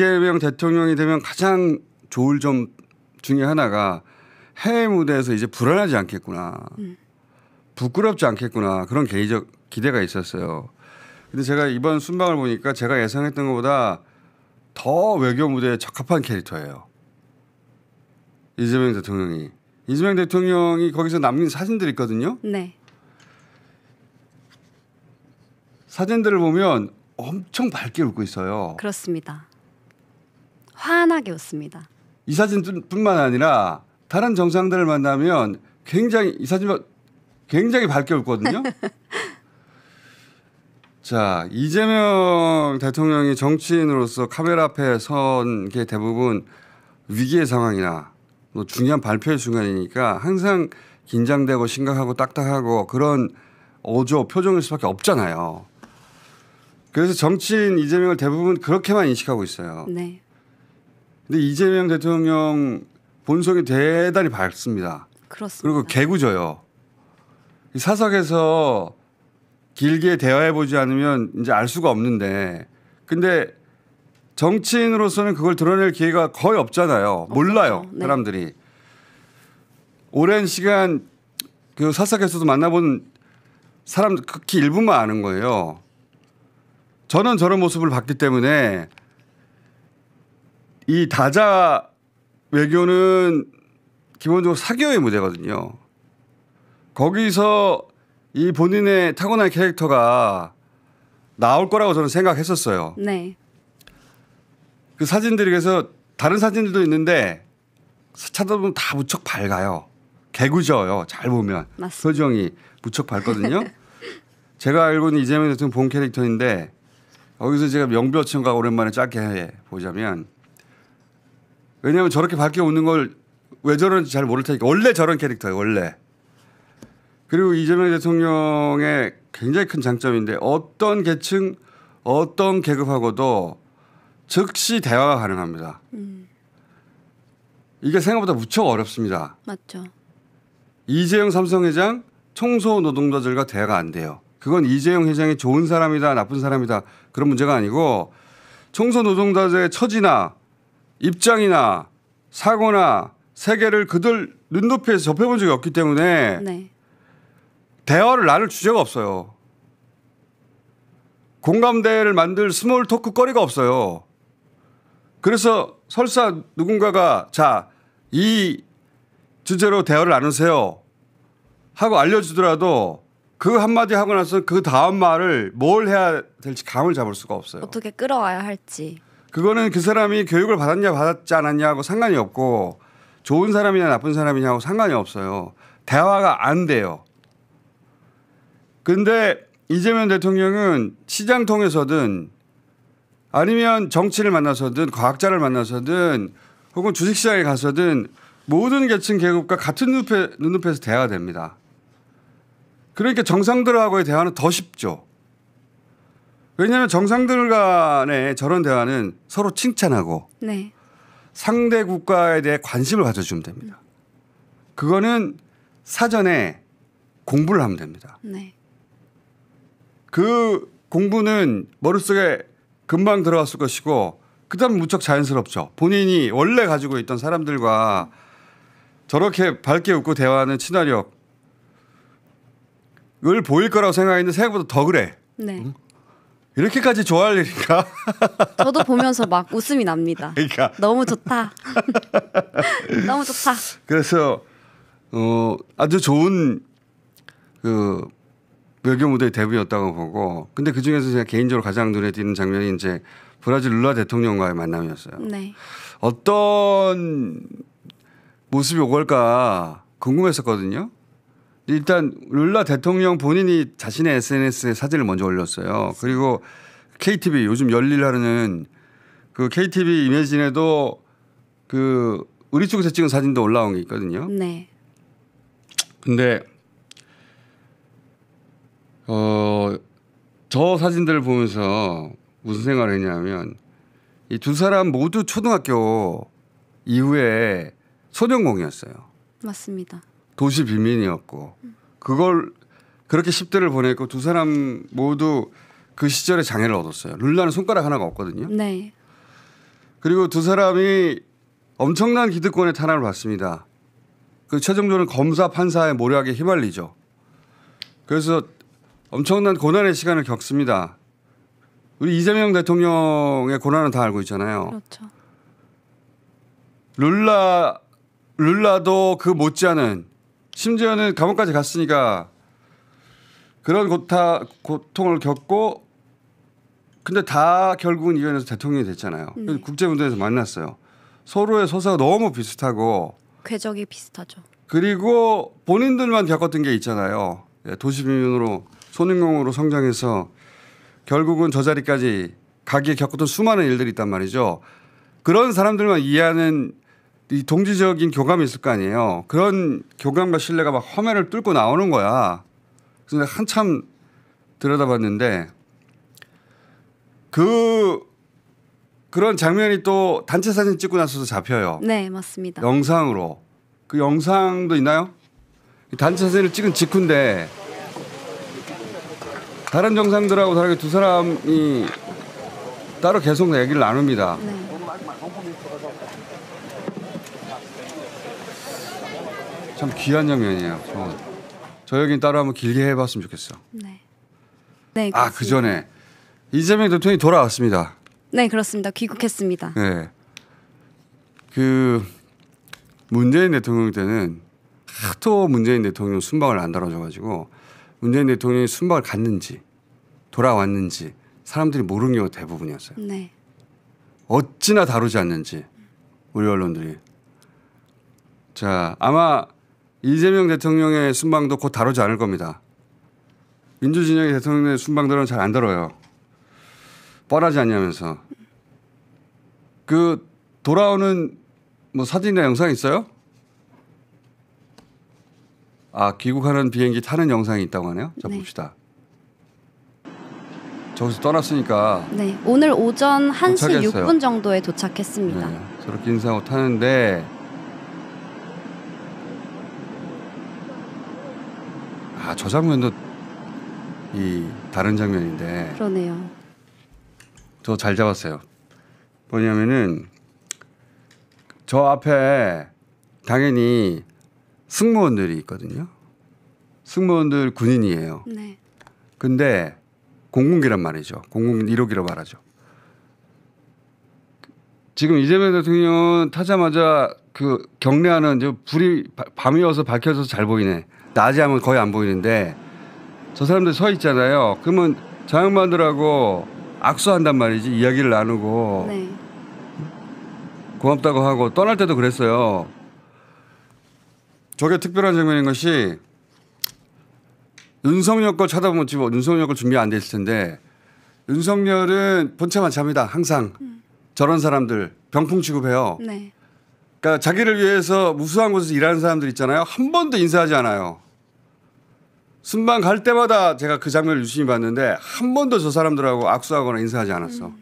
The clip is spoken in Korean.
이재명 대통령이 되면 가장 좋을 점 중에 하나가 해외 무대에서 이제 불안하지 않겠구나. 부끄럽지 않겠구나. 그런 개인적 기대가 있었어요. 근데 제가 이번 순방을 보니까 제가 예상했던 것보다 더 외교 무대에 적합한 캐릭터예요. 이재명 대통령이. 이재명 대통령이 거기서 남긴 사진들이 있거든요. 네. 사진들을 보면 엄청 밝게 웃고 있어요. 그렇습니다. 환하게 웃습니다. 이 사진뿐만 아니라 다른 정상들을 만나면 굉장히 이 사진만 굉장히 밝게 웃거든요. 자, 이재명 대통령이 정치인으로서 카메라 앞에 선 게 대부분 위기의 상황이나 뭐 중요한 발표의 순간이니까 항상 긴장되고 심각하고 딱딱하고 그런 어조 표정일 수밖에 없잖아요. 그래서 정치인 이재명을 대부분 그렇게만 인식하고 있어요. 네. 근데 이재명 대통령 본성이 대단히 밝습니다. 그렇습니다. 그리고 개구져요. 사석에서 길게 대화해보지 않으면 이제 알 수가 없는데 근데 정치인으로서는 그걸 드러낼 기회가 거의 없잖아요. 몰라요. 네. 사람들이. 오랜 시간 그 사석에서도 만나본 사람 극히 일부만 아는 거예요. 저는 저런 모습을 봤기 때문에 이 다자 외교는 기본적으로 사교의 무대거든요. 거기서 이 본인의 타고난 캐릭터가 나올 거라고 저는 생각했었어요. 네. 그 사진들이 그래서 다른 사진들도 있는데 찾아보면 다 무척 밝아요. 개구져요. 잘 보면. 맞습니다. 표정이 무척 밝거든요. 제가 알고는 이재명 대통령 본 캐릭터인데 거기서 제가 명배어천가 오랜만에 짧게 보자면 왜냐하면 저렇게 밝게 웃는 걸 왜 저런지 잘 모를 테니까 원래 저런 캐릭터예요. 원래. 그리고 이재명 대통령의 굉장히 큰 장점인데 어떤 계층 어떤 계급하고도 즉시 대화가 가능합니다. 이게 생각보다 무척 어렵습니다. 맞죠. 이재용 삼성회장 청소 노동자들과 대화가 안 돼요. 그건 이재용 회장이 좋은 사람이다 나쁜 사람이다 그런 문제가 아니고 청소 노동자들의 처지나 입장이나 사고나 세계를 그들 눈높이에서 접해본 적이 없기 때문에 네. 대화를 나눌 주제가 없어요. 공감대를 만들 스몰 토크 거리가 없어요. 그래서 설사 누군가가 자, 이 주제로 대화를 나누세요 하고 알려주더라도 그 한마디 하고 나서 그 다음 말을 뭘 해야 될지 감을 잡을 수가 없어요. 어떻게 끌어와야 할지. 그거는 그 사람이 교육을 받았냐 받았지 않았냐하고 상관이 없고 좋은 사람이냐 나쁜 사람이냐하고 상관이 없어요. 대화가 안 돼요. 근데 이재명 대통령은 시장 통해서든 아니면 정치를 만나서든 과학자를 만나서든 혹은 주식시장에 가서든 모든 계층 계급과 같은 눈높이에서 대화가 됩니다. 그러니까 정상들하고의 대화는 더 쉽죠. 왜냐하면 정상들 간의 저런 대화는 서로 칭찬하고 네. 상대 국가에 대해 관심을 가져주면 됩니다. 그거는 사전에 공부를 하면 됩니다. 네. 그 공부는 머릿속에 금방 들어갔을 것이고 그다음 무척 자연스럽죠. 본인이 원래 가지고 있던 사람들과 저렇게 밝게 웃고 대화하는 친화력을 보일 거라고 생각했는데 생각보다 더 그래. 네. 이렇게까지 좋아할 일인가? 저도 보면서 막 웃음이 납니다. 그러니까. 너무 좋다. 너무 좋다. 그래서 아주 좋은 그 외교 무대의 데뷔였다고 보고 근데 그중에서 제가 개인적으로 가장 눈에 띄는 장면이 이제 브라질 룰라 대통령과의 만남이었어요. 네. 어떤 모습이 올까 궁금했었거든요. 일단 룰라 대통령 본인이 자신의 SNS에 사진을 먼저 올렸어요. 그리고 KTV 요즘 열일하는 그 KTV 이미진에도 그 우리 쪽에서 찍은 사진도 올라온 게 있거든요. 네. 근데 저 사진들을 보면서 무슨 생각을 했냐면 이 두 사람 모두 초등학교 이후에 소년공이었어요. 맞습니다. 도시 빈민이었고 그걸 그렇게 10대를 보냈고 두 사람 모두 그 시절에 장애를 얻었어요. 룰라는 손가락 하나가 없거든요. 네. 그리고 두 사람이 엄청난 기득권의 탄압을 받습니다. 그 최종적으로 검사 판사의 모략에 휘말리죠. 그래서 엄청난 고난의 시간을 겪습니다. 우리 이재명 대통령의 고난은 다 알고 있잖아요. 그렇죠. 룰라도 그 못지않은 심지어는 감옥까지 갔으니까 그런 고통을 겪고 근데 다 결국은 이院에서 대통령이 됐잖아요. 네. 국제무대에서 만났어요. 서로의 서사가 너무 비슷하고 궤적이 비슷하죠. 그리고 본인들만 겪었던 게 있잖아요. 도시민으로 소년공으로 성장해서 결국은 저 자리까지 가기에 겪었던 수많은 일들이 있단 말이죠. 그런 사람들만 이해하는 이 동지적인 교감이 있을 거 아니에요. 그런 교감과 신뢰가 막 화면을 뚫고 나오는 거야. 그래서 내가 한참 들여다봤는데 그런 장면이 또 단체 사진 찍고 나서도 잡혀요. 네, 맞습니다. 영상으로. 그 영상도 있나요? 단체 사진을 찍은 직후인데 다른 정상들하고 다르게 두 사람이 따로 계속 얘기를 나눕니다. 네. 참 귀한 장면이에요. 저 얘기는 따로 한번 길게 해봤으면 좋겠어. 네. 네. 아, 그 전에 이재명 대통령이 돌아왔습니다. 네, 그렇습니다. 귀국했습니다. 네. 그 문재인 대통령 때는 하도 문재인 대통령 순방을 안 다뤄줘가지고 문재인 대통령이 순방을 갔는지 돌아왔는지 사람들이 모르는 경우가 대부분이었어요. 네. 어찌나 다루지 않는지 우리 언론들이. 자, 아마 이재명 대통령의 순방도 곧 다루지 않을 겁니다. 민주진영의 대통령의 순방들은 잘 안 다뤄요. 뻔하지 않냐면서. 그 돌아오는 뭐 사진이나 영상 있어요? 아, 귀국하는 비행기 타는 영상이 있다고 하네요. 자, 네. 봅시다. 저기서 떠났으니까 네. 오늘 오전 1시 도착했어요. 6분 정도에 도착했습니다. 네, 저렇게 인사하고 타는데 아, 저 장면도 이 다른 장면인데 그러네요. 저 잘 잡았어요. 뭐냐면은 저 앞에 당연히 승무원들이 있거든요. 승무원들 군인이에요. 네. 근데 공군기란 말이죠. 공군 1호기로 말하죠. 지금 이재명 대통령은 타자마자 그 경례하는 이제 불이 밤이어서 밝혀져서 잘 보이네. 낮에 하면 거의 안 보이는데 저 사람들 서 있잖아요. 그러면 저 양반들하고 악수한단 말이지. 이야기를 나누고 네. 고맙다고 하고 떠날 때도 그랬어요. 저게 특별한 장면인 것이 윤석열 걸 쳐다보면 지금 윤석열 걸 준비 안 돼 있을 텐데 윤석열은 본체만 잡니다. 항상 저런 사람들 병풍 취급해요. 네. 그러니까 자기를 위해서 무수한 곳에서 일하는 사람들 있잖아요. 한 번도 인사하지 않아요. 순방 갈 때마다 제가 그 장면을 유심히 봤는데 한 번도 저 사람들하고 악수하거나 인사하지 않았어.